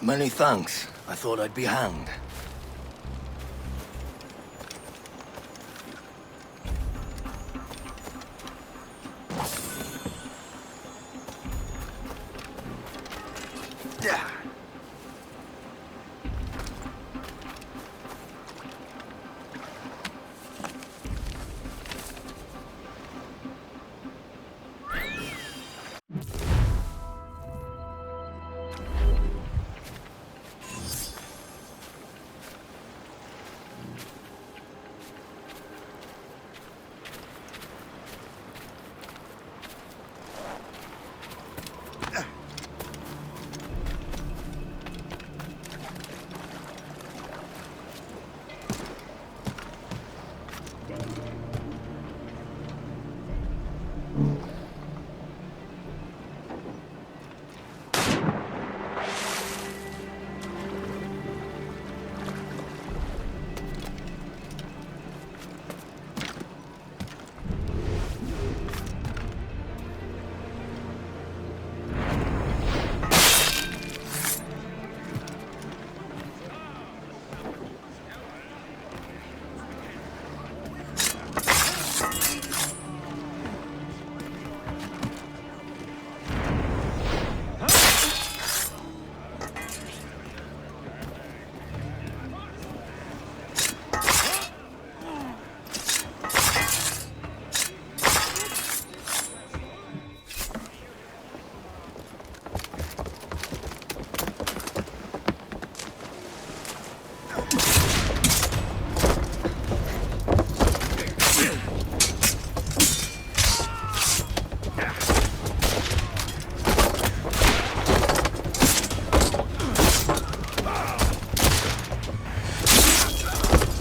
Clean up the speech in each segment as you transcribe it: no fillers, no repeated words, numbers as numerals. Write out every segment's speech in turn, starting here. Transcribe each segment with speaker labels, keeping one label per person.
Speaker 1: Many thanks. I thought I'd be hanged. Yeah.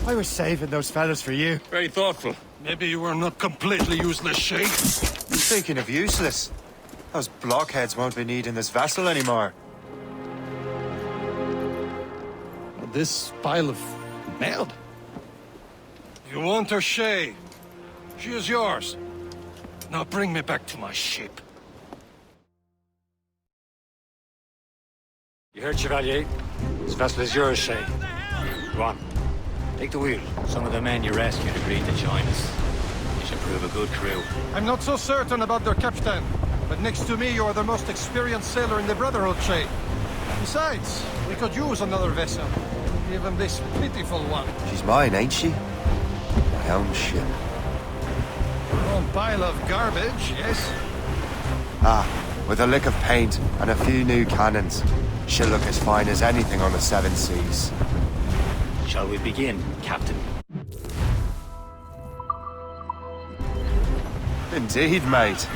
Speaker 2: I was saving those fellas for you.
Speaker 3: Very thoughtful.
Speaker 4: Maybe you were not completely useless, Shay.
Speaker 2: Speaking of useless, those blockheads won't be needing this vessel anymore.
Speaker 4: This pile of merd. You want her, Shay? She is yours. Now bring me back to my ship.
Speaker 5: You heard, Chevalier? This vessel is yours, Shay. Go on. Take the wheel. Some of the men you rescued agreed to join us. You should prove a good crew.
Speaker 4: I'm not so certain about their captain, but next to me you are the most experienced sailor in the Brotherhood, Shay. Besides, we could use another vessel. Even this pitiful one.
Speaker 2: She's mine, ain't she? My own ship.
Speaker 4: Her own pile of garbage, yes?
Speaker 2: Ah, with a lick of paint and a few new cannons, she'll look as fine as anything on the Seven Seas.
Speaker 5: Shall we begin, Captain?
Speaker 2: Indeed, mate.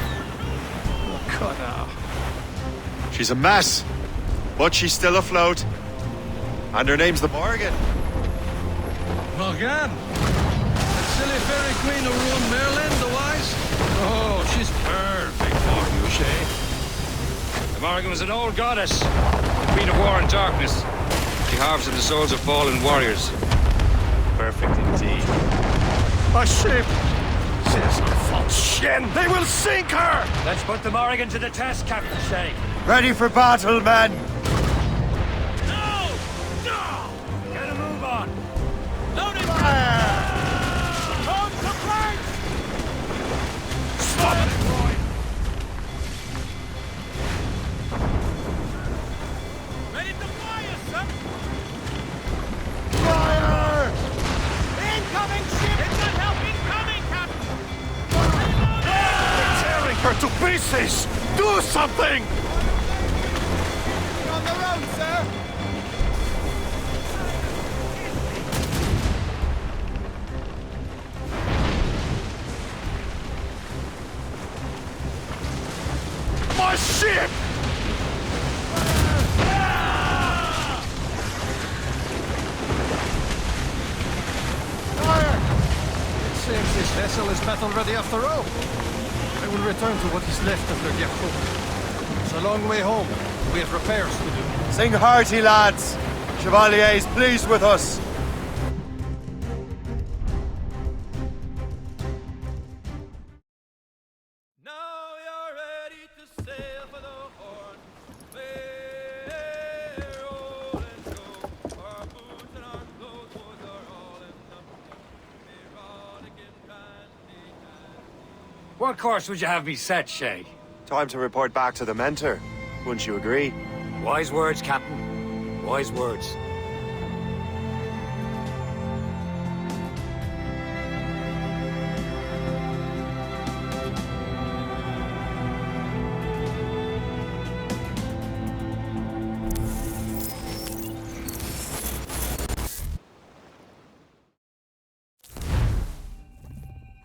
Speaker 4: God, now.
Speaker 2: She's a mess, but she's still afloat. And her name's the Morgan.
Speaker 4: Morgan? That silly fairy queen who ruined Merlin, the wise? Oh, she's perfect for you, Shay.
Speaker 3: The Morrigan was an old goddess, the queen of war and darkness. She harvests the souls of fallen warriors.
Speaker 5: Perfect indeed.
Speaker 4: A ship! She's a false shin! They will sink her!
Speaker 5: Let's put the Morrigan to the test, Captain Shay.
Speaker 2: Ready for battle, men!
Speaker 5: No! No! Get a move on!
Speaker 4: Loading fire! On the flank! Stop it, Roy! Ready to fire, sir! Fire! Incoming ship! It's not help! Incoming, Captain! They're tearing her to pieces! Do something! On the road, sir! My ship! Fire! It seems this vessel is battle ready after all. I will return to what is left of the Yakult. It's a long way home. We have repairs to do.
Speaker 2: Sing hearty, lads. Chevalier's pleased with us.
Speaker 4: Now you're ready to sail for the Horn. Fair
Speaker 5: What course would you have me set, Shay?
Speaker 2: Time to report back to the mentor. Wouldn't you agree?
Speaker 5: Wise words, Captain. Wise words.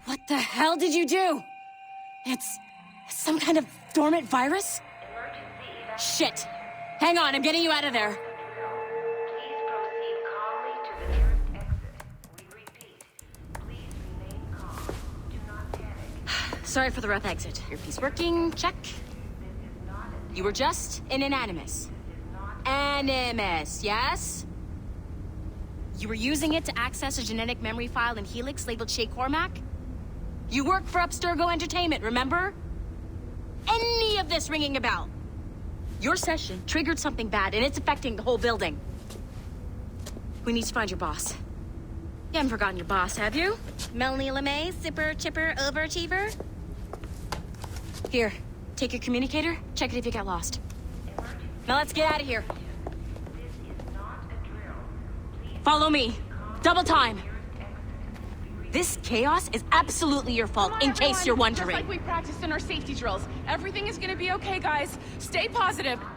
Speaker 6: What the hell did you do? It's some kind of dormant virus? Shit. Hang on, I'm getting you out of there.
Speaker 7: Please proceed calmly to the nearest exit. We repeat, please remain calm. Do not panic.
Speaker 6: Sorry for the rough exit. Earpiece working, check. You were just in an Animus. Animus, yes? You were using it to access a genetic memory file in Helix labeled Shay Cormac? You work for Abstergo Entertainment, remember? Any of this ringing a bell? Your session triggered something bad, and it's affecting the whole building. We need to find your boss. You haven't forgotten your boss, have you? Melanie LeMay, zipper, chipper, overachiever? Here, take your communicator, check it if you get lost. Now let's get out of here. Follow me. Double time. This chaos is absolutely your fault, in case you're wondering.
Speaker 8: Just like we practiced in our safety drills. Everything is gonna be okay, guys. Stay positive.
Speaker 7: Test.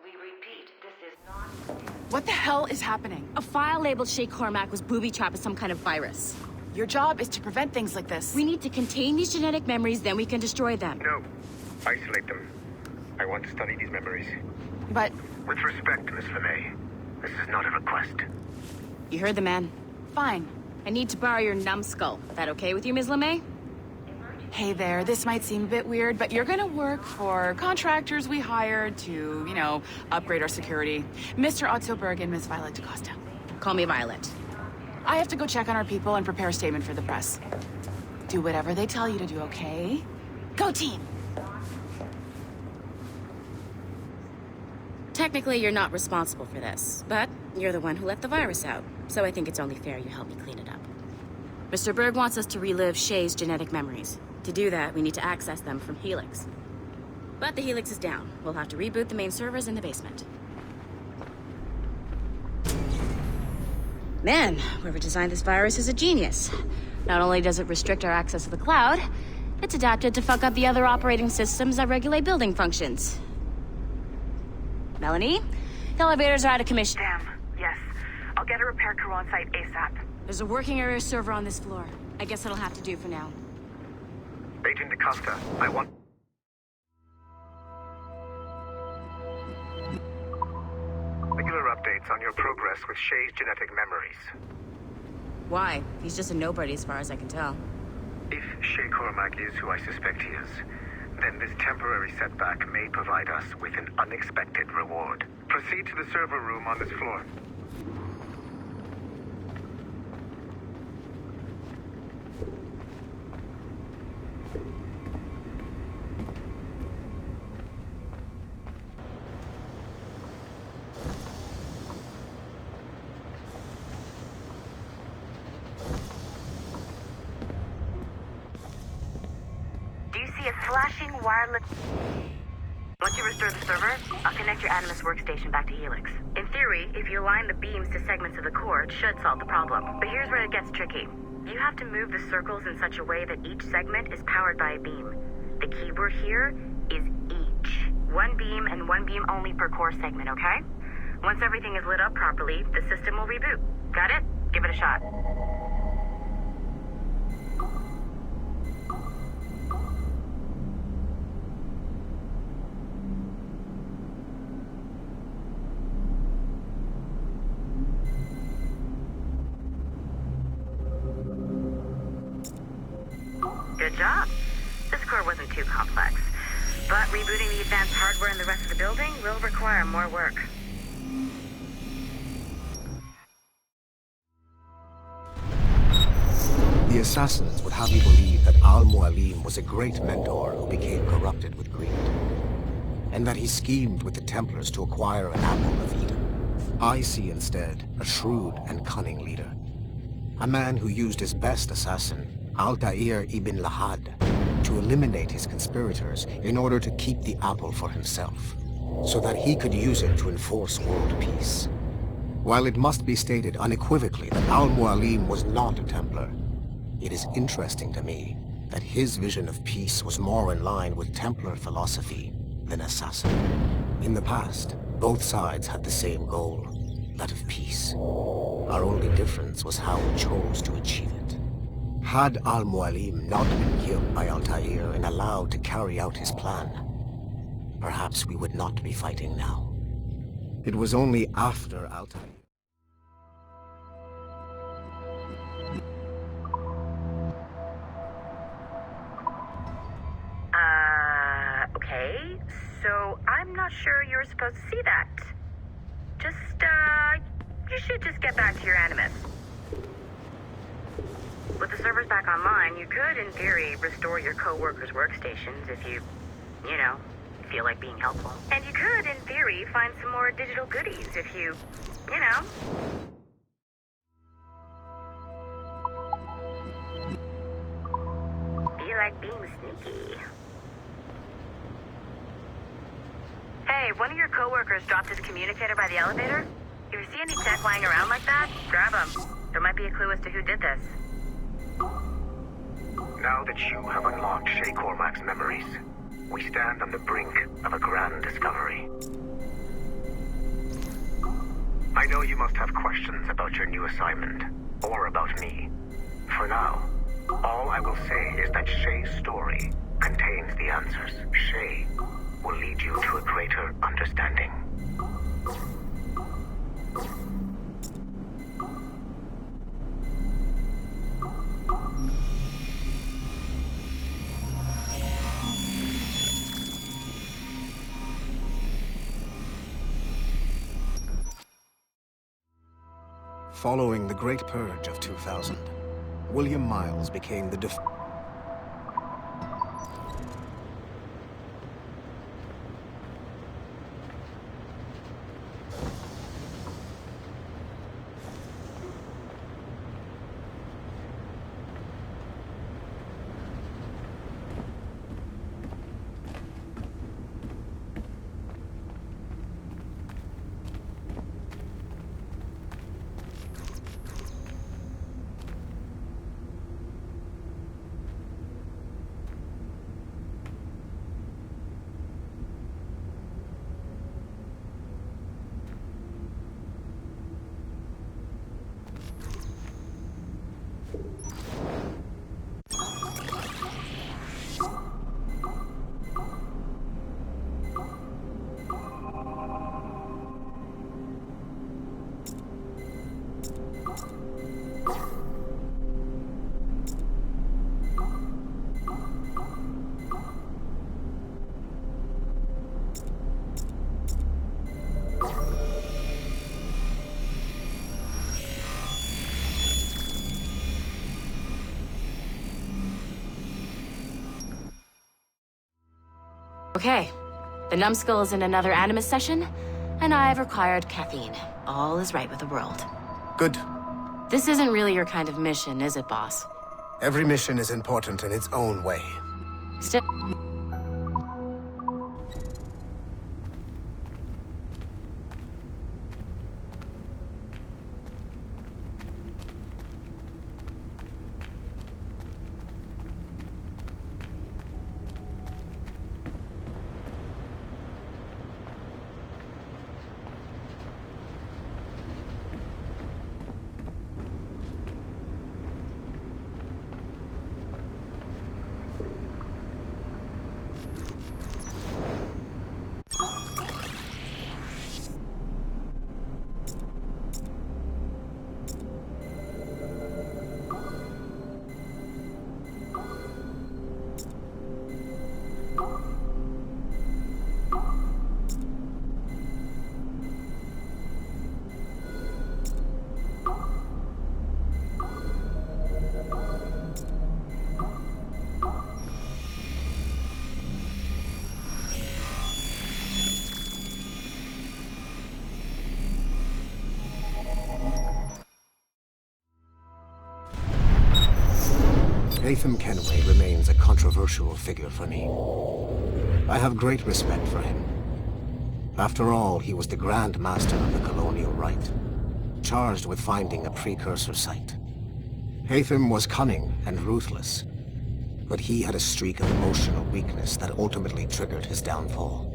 Speaker 7: We repeat, this is not...
Speaker 8: What the hell is happening?
Speaker 6: A file labeled Shay Cormac was booby-trapped with some kind of virus.
Speaker 8: Your job is to prevent things like this.
Speaker 6: We need to contain these genetic memories, then we can destroy them.
Speaker 9: No. Isolate them. I want to study these memories.
Speaker 8: But
Speaker 9: With respect, Miss LeMay, this is not a request.
Speaker 6: You heard the man.
Speaker 8: fine.
Speaker 6: I need to borrow your numbskull. That okay with you, Ms. LeMay?
Speaker 8: Hey there, this might seem a bit weird, but you're gonna work for contractors we hired to, you know, upgrade our security. Mr. Otto Berg and Miss Violet DaCosta.
Speaker 6: Call me Violet.
Speaker 8: I have to go check on our people and prepare a statement for the press. Do whatever they tell you to do, okay? Go team!
Speaker 6: Technically, you're not responsible for this, but you're the one who let the virus out, so I think it's only fair you help me clean it up. Mr. Berg wants us to relive Shay's genetic memories. To do that, we need to access them from Helix. But the Helix is down. We'll have to reboot the main servers in the basement. Man, whoever designed this virus is a genius. Not only does it restrict our access to the cloud, it's adapted to fuck up the other operating systems that regulate building functions. Melanie? The elevators are out of commission.
Speaker 10: Damn, yes. I'll get a repair crew on site ASAP.
Speaker 6: There's a working area server on this floor. I guess that'll have to do for now.
Speaker 9: Agent DaCosta, I want... Regular updates on your progress with Shay's genetic memories.
Speaker 6: Why? He's just a nobody as far as I can tell.
Speaker 9: If Shay Cormac is who I suspect he is, then this temporary setback may provide us with an unexpected reward. Proceed to the server room on this floor.
Speaker 10: Flashing wireless... Once you restore the server, I'll connect your Animus workstation back to Helix. In theory, if you align the beams to segments of the core, it should solve the problem. But here's where it gets tricky. You have to move the circles in such a way that each segment is powered by a beam. The keyword here is each. One beam and one beam only per core segment, okay? Once everything is lit up properly, the system will reboot. Got it? Give it a shot. Good job. This core wasn't too complex. But rebooting the advanced hardware in the rest of the building will require more work.
Speaker 1: The assassins would have you believe that Al-Mualim was a great mentor who became corrupted with greed, and that he schemed with the Templars to acquire an apple of Eden. I see instead a shrewd and cunning leader. A man who used his best assassin, Altair ibn Lahad, to eliminate his conspirators in order to keep the apple for himself, so that he could use it to enforce world peace. While it must be stated unequivocally that Al-Mualim was not a Templar, it is interesting to me that his vision of peace was more in line with Templar philosophy than assassin. In the past, both sides had the same goal, that of peace. Our only difference was how we chose to achieve it. Had Al-Mualim not been killed by Altair and allowed to carry out his plan, perhaps we would not be fighting now. It was only after Altair...
Speaker 10: Okay, so I'm not sure you were supposed to see that. You should just get back to your Animus. With the servers back online, you could, in theory, restore your co-workers' workstations if you feel like being helpful. And you could, in theory, find some more digital goodies if you feel like being sneaky. Hey, one of your co-workers dropped his communicator by the elevator. If you see any tech lying around like that, grab them. There might be a clue as to who did this.
Speaker 9: Now that you have unlocked Shay Cormac's memories, we stand on the brink of a grand discovery. I know you must have questions about your new assignment, or about me. For now, all I will say is that Shay's story contains the answers. Shay will lead you to a greater understanding.
Speaker 1: Following the Great Purge of 2000, William Miles became the
Speaker 6: Okay, the numbskull is in another Animus session, and I've required caffeine. All is right with the world.
Speaker 1: Good.
Speaker 6: This isn't really your kind of mission, is it, boss?
Speaker 1: Every mission is important in its own way.
Speaker 6: Still...
Speaker 1: Haytham Kenway remains a controversial figure for me. I have great respect for him. After all, he was the Grand Master of the Colonial Rite, charged with finding a precursor site. Haytham was cunning and ruthless, but he had a streak of emotional weakness that ultimately triggered his downfall.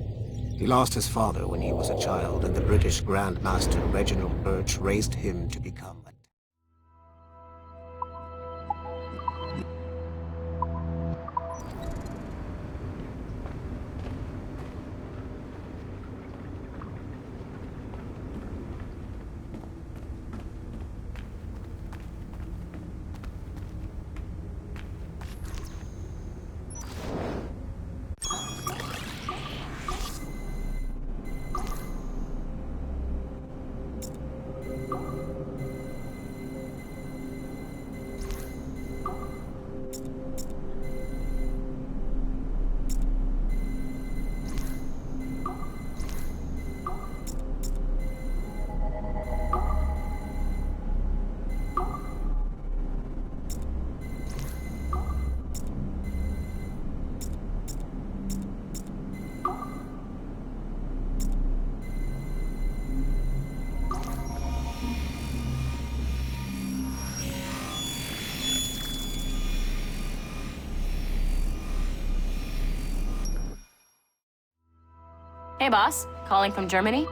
Speaker 1: He lost his father when he was a child, and the British Grand Master Reginald Birch raised him to become a...
Speaker 6: Hey, boss. Calling from Germany?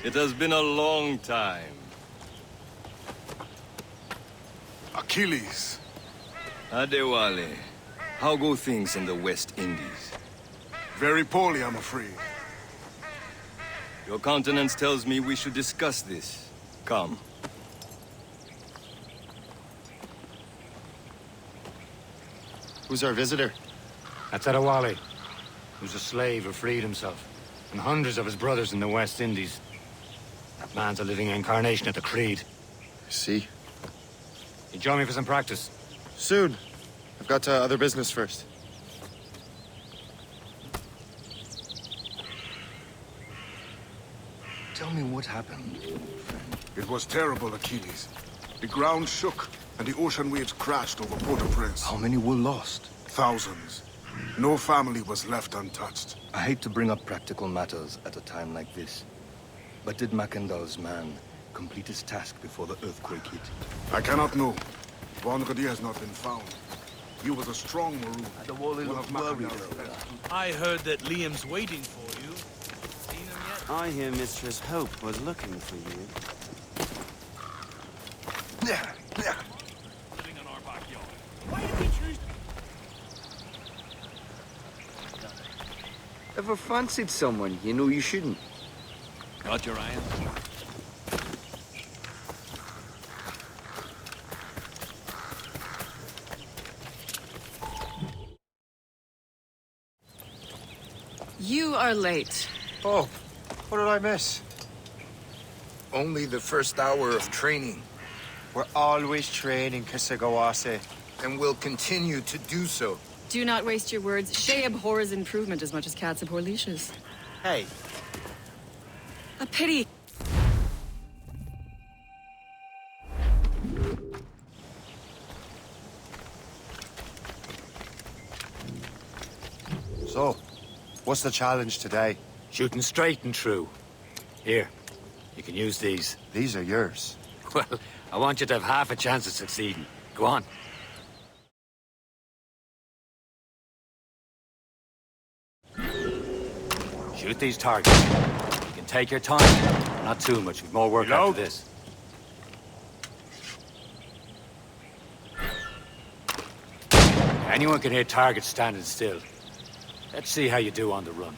Speaker 11: It has been a long time.
Speaker 12: Achilles.
Speaker 11: Adewale, how go things in the West Indies?
Speaker 12: Very poorly, I'm afraid.
Speaker 11: Your countenance tells me we should discuss this. Come.
Speaker 2: Who's our visitor?
Speaker 5: That's Adewale, who's a slave who freed himself, and hundreds of his brothers in the West Indies. That man's a living incarnation of the Creed.
Speaker 2: See?
Speaker 5: You join me for some practice?
Speaker 2: Soon. I've got other business first.
Speaker 11: Tell me what happened, old friend.
Speaker 12: It was terrible, Achilles. The ground shook, and the ocean waves crashed over Port-au-Prince.
Speaker 11: How many were lost?
Speaker 12: Thousands. No family was left untouched.
Speaker 11: I hate to bring up practical matters at a time like this. But did Mackandal's man complete his task before the earthquake hit?
Speaker 12: I cannot know. Vonredi has not been found. He was a strong Maroon.
Speaker 11: Adewale looked worried over that.
Speaker 13: I heard that Liam's waiting for you. Seen him yet?
Speaker 14: I hear Mistress Hope was looking for you.
Speaker 13: Living in our backyard. Why did we choose?
Speaker 14: Ever fancied someone you know you shouldn't?
Speaker 13: Got your eye on?
Speaker 8: You are late.
Speaker 2: Oh, what did I miss?
Speaker 15: Only the first hour of training,
Speaker 2: We're always training, Kisagawase.
Speaker 15: and will continue to do so.
Speaker 8: Do not waste your words. Shay abhors improvement as much as cats abhor leashes.
Speaker 2: Hey,
Speaker 8: A pity.
Speaker 2: so, what's the challenge today?
Speaker 5: Shooting straight and true. Here, you can use these.
Speaker 2: These are yours.
Speaker 5: Well, I want you to have half a chance of succeeding. Go on. Shoot these targets. You can take your time. Not too much. We've more work after this. Anyone can hit targets standing still. Let's see how you do on the run.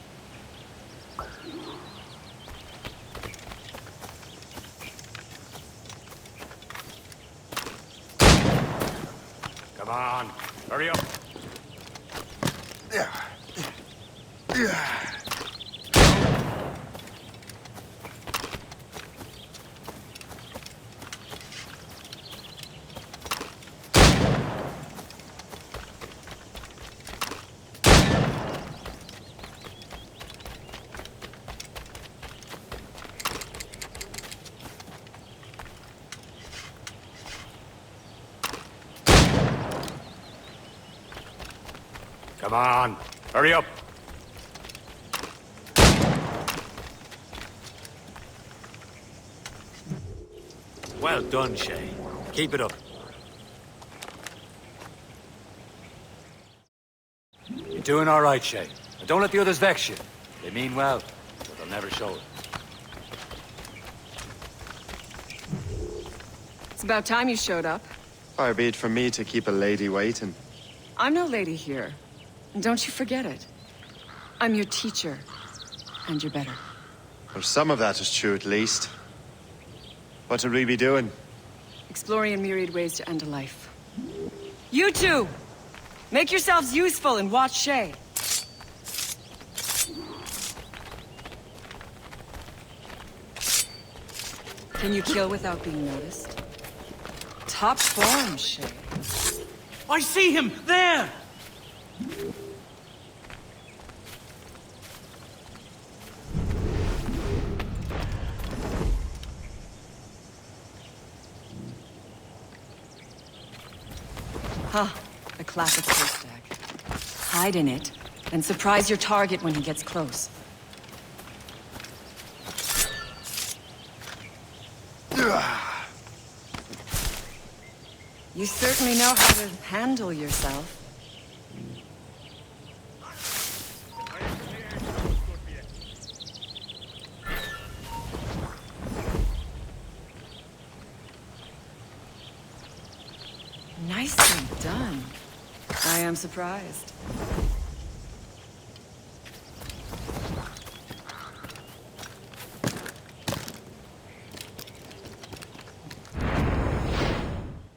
Speaker 5: Come on, hurry up. Come on, hurry up. Well done, Shay. Keep it up. You're doing all right, Shay. And don't let the others vex you. They mean well, but they'll never show it.
Speaker 16: It's about time you showed up.
Speaker 2: Far be it from me to keep a lady waiting.
Speaker 16: I'm no lady here. And don't you forget it. I'm your teacher. And you're better.
Speaker 2: Well, some of that is true at least. What would we be doing?
Speaker 16: Exploring a myriad ways to end a life. You two! Make yourselves useful and watch Shay. Can you kill without being noticed? Top form, Shay.
Speaker 13: I see him! There!
Speaker 16: Huh. A classic haystack. Hide in it, and surprise your target when he gets close. You certainly know how to handle yourself. Nicely done. I am surprised.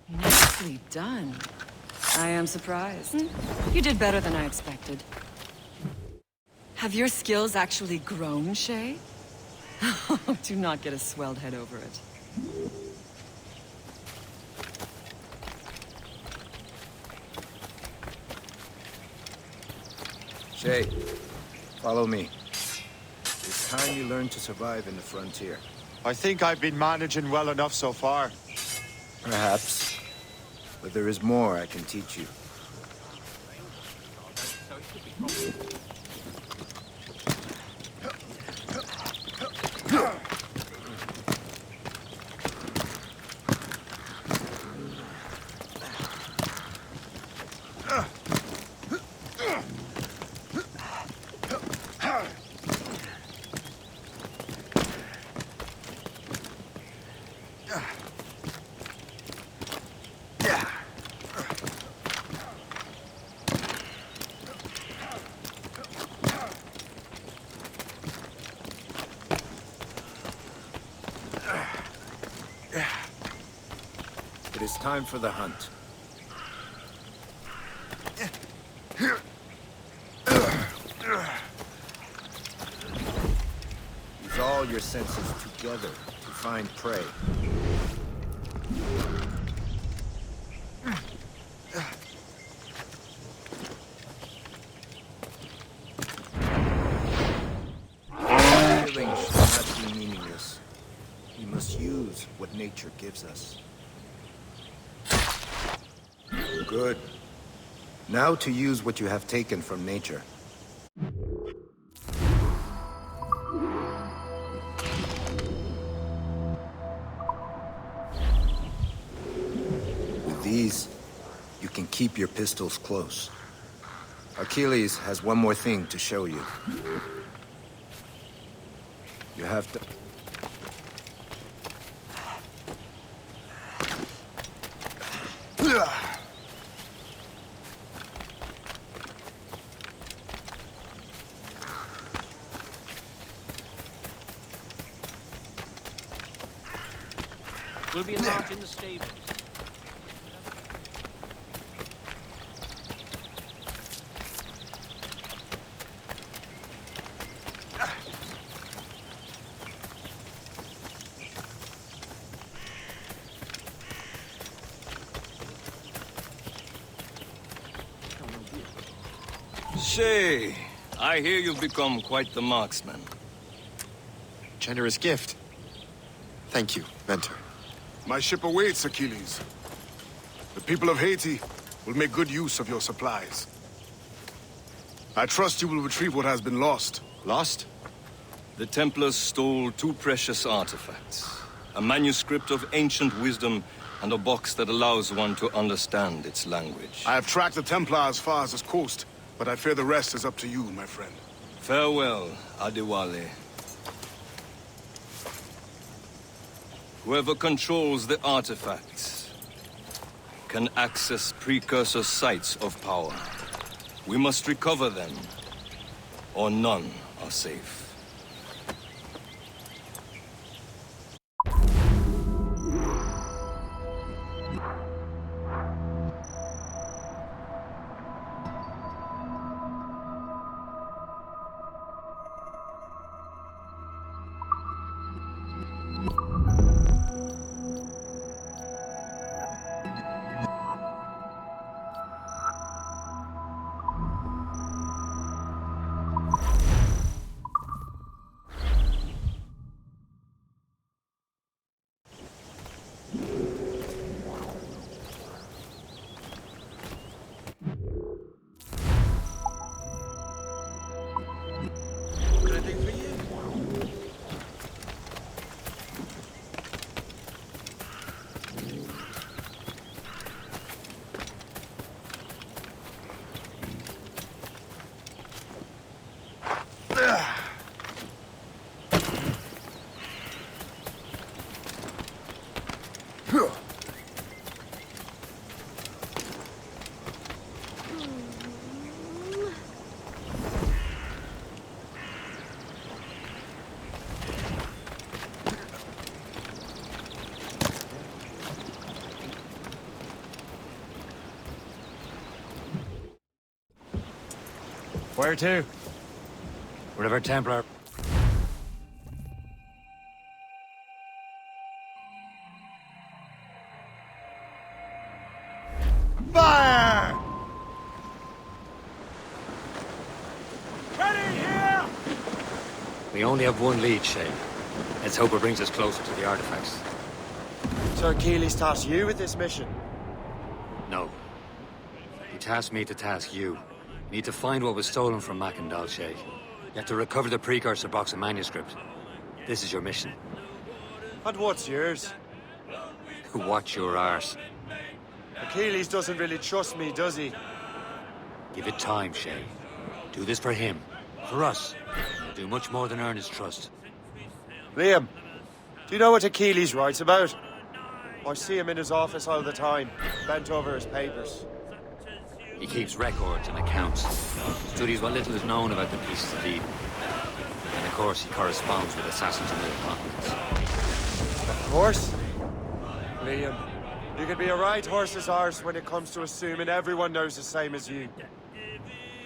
Speaker 16: Nicely done. I am surprised. You did better than I expected. Have your skills actually grown, Shay? Do not get a swelled head over it.
Speaker 11: Shay, follow me. It's time you learn to survive in the frontier.
Speaker 2: I think I've been managing well enough so far.
Speaker 11: Perhaps. But there is more I can teach you. It is time for the hunt. Use all your senses together to find prey. Killing should not be meaningless. We must use what nature gives us. Good. Now to use what you have taken from nature. these, you can keep your pistols close. Achilles has one more thing to show you. You have to...
Speaker 17: We'll be a lot in the stables.
Speaker 3: Shay, I hear you've become quite the marksman.
Speaker 2: Generous gift. Thank you, Mentor.
Speaker 12: My ship awaits, Achilles. The people of Haiti will make good use of your supplies. I trust you will retrieve what has been lost.
Speaker 2: Lost?
Speaker 3: The Templars stole 2 precious artifacts. A manuscript of ancient wisdom and a box that allows one to understand its language.
Speaker 12: I have tracked the Templar as far as this coast, but I fear the rest is up to you, my friend.
Speaker 3: Farewell, Adewale. Whoever controls the artifacts can access precursor sites of power. We must recover them, or none are safe.
Speaker 5: Where to? Wherever Templar...
Speaker 2: Fire!
Speaker 5: Ready here! We only have one lead, Shay. Let's hope it brings us closer to the artifacts.
Speaker 18: So Achilles tasked you with this mission?
Speaker 5: No. He tasked me to task you. You need to find what was stolen from Mackandal, Shay. You have to recover the precursor box of manuscript. This is your mission.
Speaker 18: And what's yours?
Speaker 5: Watch your arse.
Speaker 18: Achilles doesn't really trust me, does he?
Speaker 5: Give it time, Shay. Do this for him. For us. You'll do much more than earn his trust.
Speaker 18: Liam, do you know what Achilles writes about? I see him in his office all the time, bent over his papers.
Speaker 5: He keeps records and accounts. Studies what little is known about the pieces of Eden. And of course, he corresponds with assassins on other continents.
Speaker 18: Of course. Liam, you can be a right horse's arse when it comes to assuming everyone knows the same as you.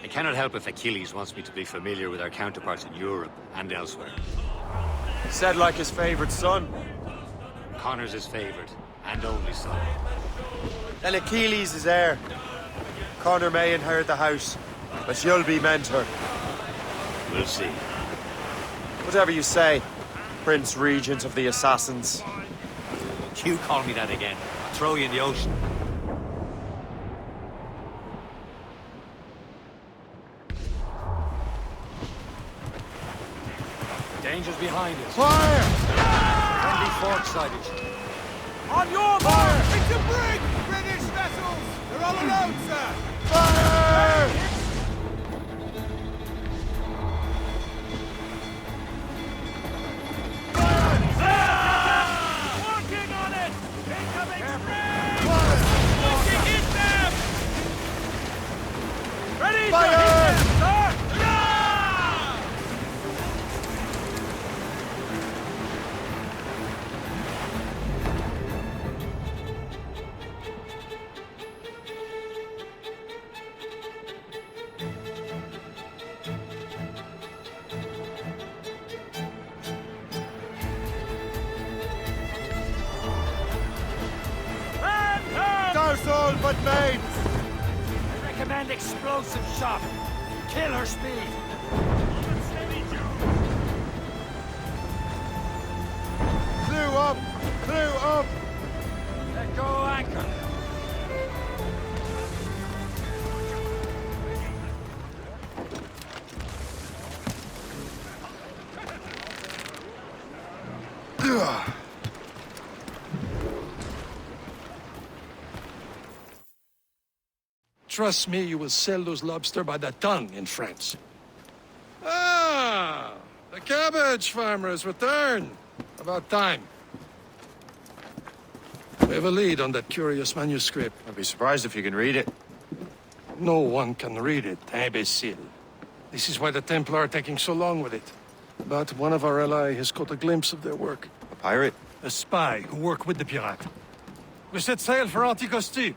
Speaker 5: I cannot help if Achilles wants me to be familiar with our counterparts in Europe and elsewhere.
Speaker 18: Said like his favorite son.
Speaker 5: Connor's his favorite, and only son.
Speaker 18: And Achilles is heir. Connor may inherit the house, but you'll be mentor.
Speaker 5: We'll see.
Speaker 18: Whatever you say, Prince Regent of the Assassins.
Speaker 5: You call me that again, I'll throw you in the ocean. Danger's behind us.
Speaker 18: Fire!
Speaker 5: Friendly fork sighted.
Speaker 13: On your mark! It's a brig! British vessels! They're all alone, sir!
Speaker 18: Fire!
Speaker 13: Working on it! Incoming spray! Working in them! Ready to hit them, sir! Yeah!
Speaker 18: Dorsal, but mates!
Speaker 13: I recommend explosive shot. Kill her speed.
Speaker 18: Crew up! Crew up!
Speaker 13: Let go anchor.
Speaker 4: Trust me, you will sell those lobster by the ton in France. Ah, the cabbage farmers return. About time. We have a lead on that curious manuscript.
Speaker 18: I'd be surprised if you can read it.
Speaker 4: No one can read it, imbecile. This is why the Templar are taking so long with it. But one of our allies has caught a glimpse of their work.
Speaker 18: A pirate?
Speaker 4: A spy who worked with the pirate. We set sail for Anticosti.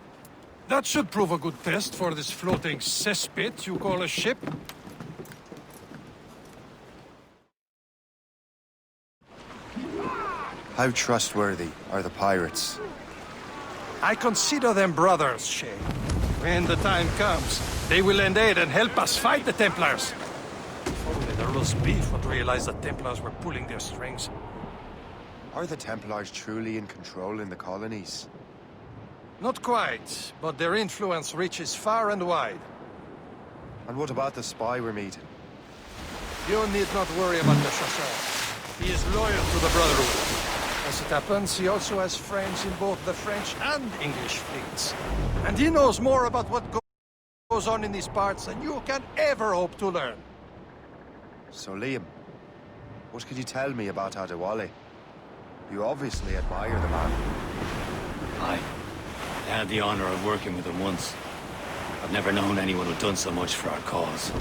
Speaker 4: That should prove a good test for this floating cesspit you call a ship.
Speaker 2: How trustworthy are the pirates?
Speaker 4: I consider them brothers, Shay. When the time comes, they will lend aid and help us fight the Templars. If only the roast beef would realize the Templars were pulling their strings.
Speaker 2: Are the Templars truly in control in the colonies?
Speaker 4: Not quite, but their influence reaches far and wide.
Speaker 2: And what about the spy we're meeting?
Speaker 4: You need not worry about the Chasseur. He is loyal to the Brotherhood. As it happens, he also has friends in both the French and English fleets. And he knows more about what goes on in these parts than you can ever hope to learn.
Speaker 2: So Liam, what could you tell me about Adewale? You obviously admire the man.
Speaker 5: I had the honor of working with him once. I've never known anyone who'd done so much for our cause.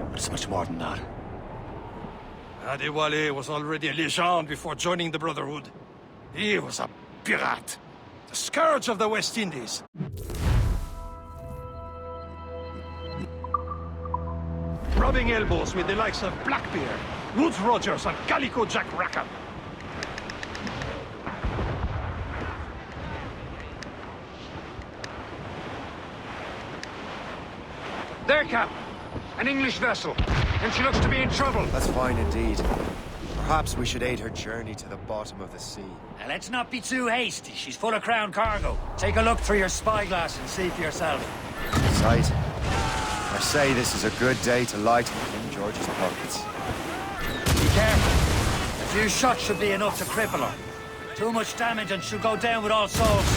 Speaker 5: But it's much more than that.
Speaker 4: Adewale was already a legend before joining the Brotherhood. He was a pirate. The scourge of the West Indies. Rubbing elbows with the likes of Blackbeard, Woodes Rogers, and Calico Jack Rackham.
Speaker 17: There, Cap. An English vessel. And she looks to be in trouble.
Speaker 2: That's fine indeed. Perhaps we should aid her journey to the bottom of the sea.
Speaker 5: Now, let's not be too hasty. She's full of crown cargo. Take a look through your spyglass and see for yourself.
Speaker 2: Sight. I say this is a good day to light King George's pockets.
Speaker 5: Be careful. A few shots should be enough to cripple her. Too much damage and she'll go down with all souls.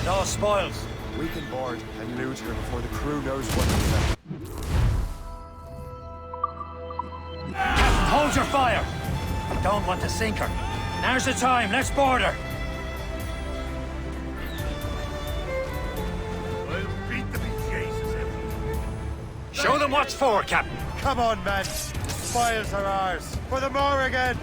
Speaker 5: It all spoils.
Speaker 2: We can board and loot her before the crew knows what to do.
Speaker 5: Captain, hold your fire! We don't want to sink her. Now's the time, let's board her!
Speaker 13: I'll beat the bejesus.
Speaker 5: Show them what's for, Captain!
Speaker 18: Come on, men! The spoils are ours! For the Morrigan!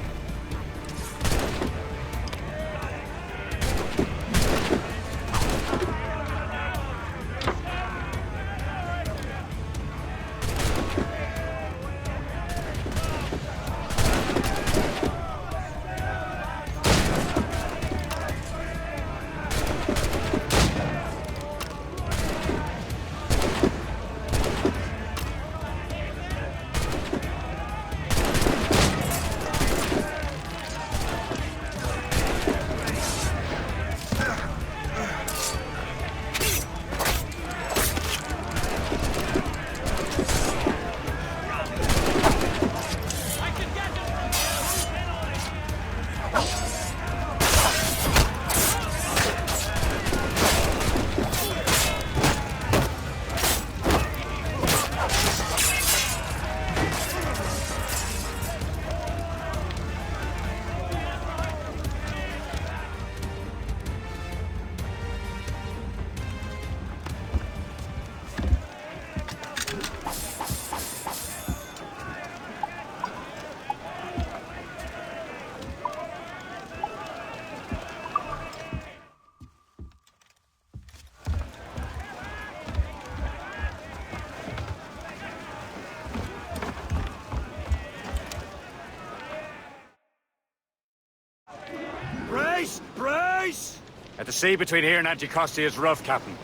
Speaker 13: place?
Speaker 17: At the sea between here and Anticosti is rough, Captain.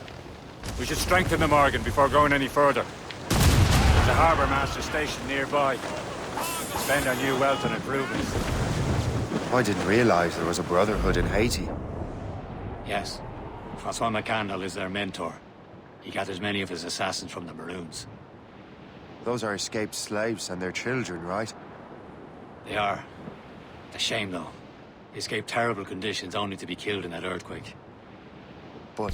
Speaker 17: We should strengthen the Morgan before going any further. There's a harbour master station nearby. Spend our new wealth on improvements.
Speaker 2: I didn't realize there was a brotherhood in Haiti.
Speaker 5: Yes. Francois McCandle is their mentor. He gathers many of his assassins from the Maroons.
Speaker 2: Those are escaped slaves and their children, right?
Speaker 5: They are. A shame, though. They escaped terrible conditions only to be killed in that earthquake.
Speaker 2: But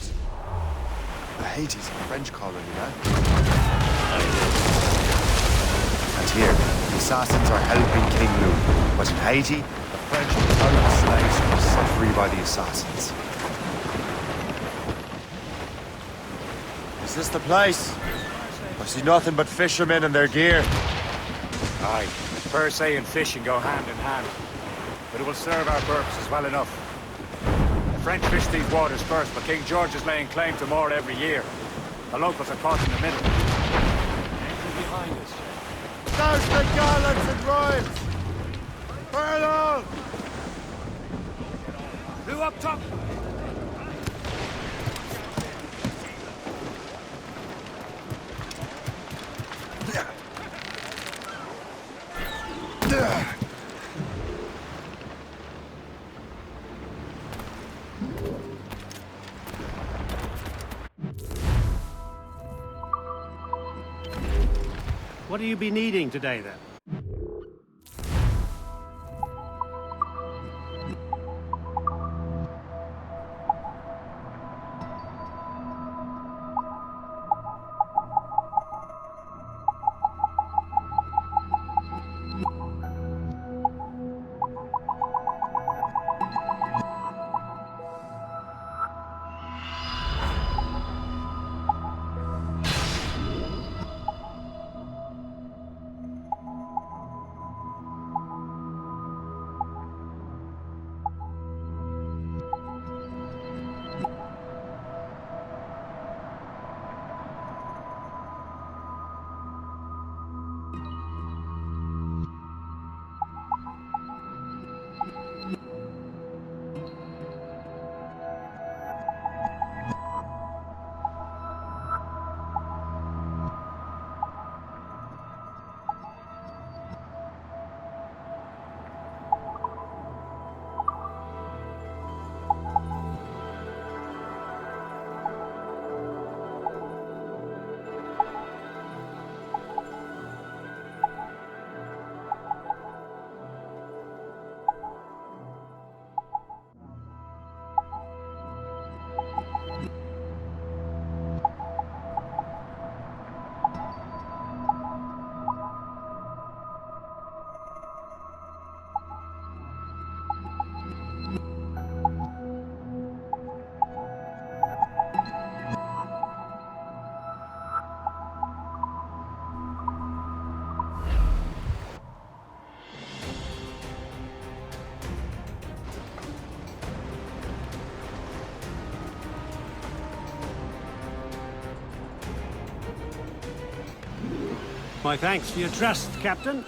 Speaker 2: Haiti's a French colony, man. And here, the assassins are helping King Louis. But in Haiti, the French held the slaves who were set free by the assassins. Is this the place? I see nothing but fishermen and their gear.
Speaker 17: Aye, per se and fishing go hand in hand. But it will serve our purposes well enough. The French fish these waters first, but King George is laying claim to more every year. The locals are caught in the middle.
Speaker 13: Behind us.
Speaker 18: Douse the gallants and royals! Burn all!
Speaker 13: Who up top?
Speaker 19: What do you be needing today, then? My thanks for your trust, Captain.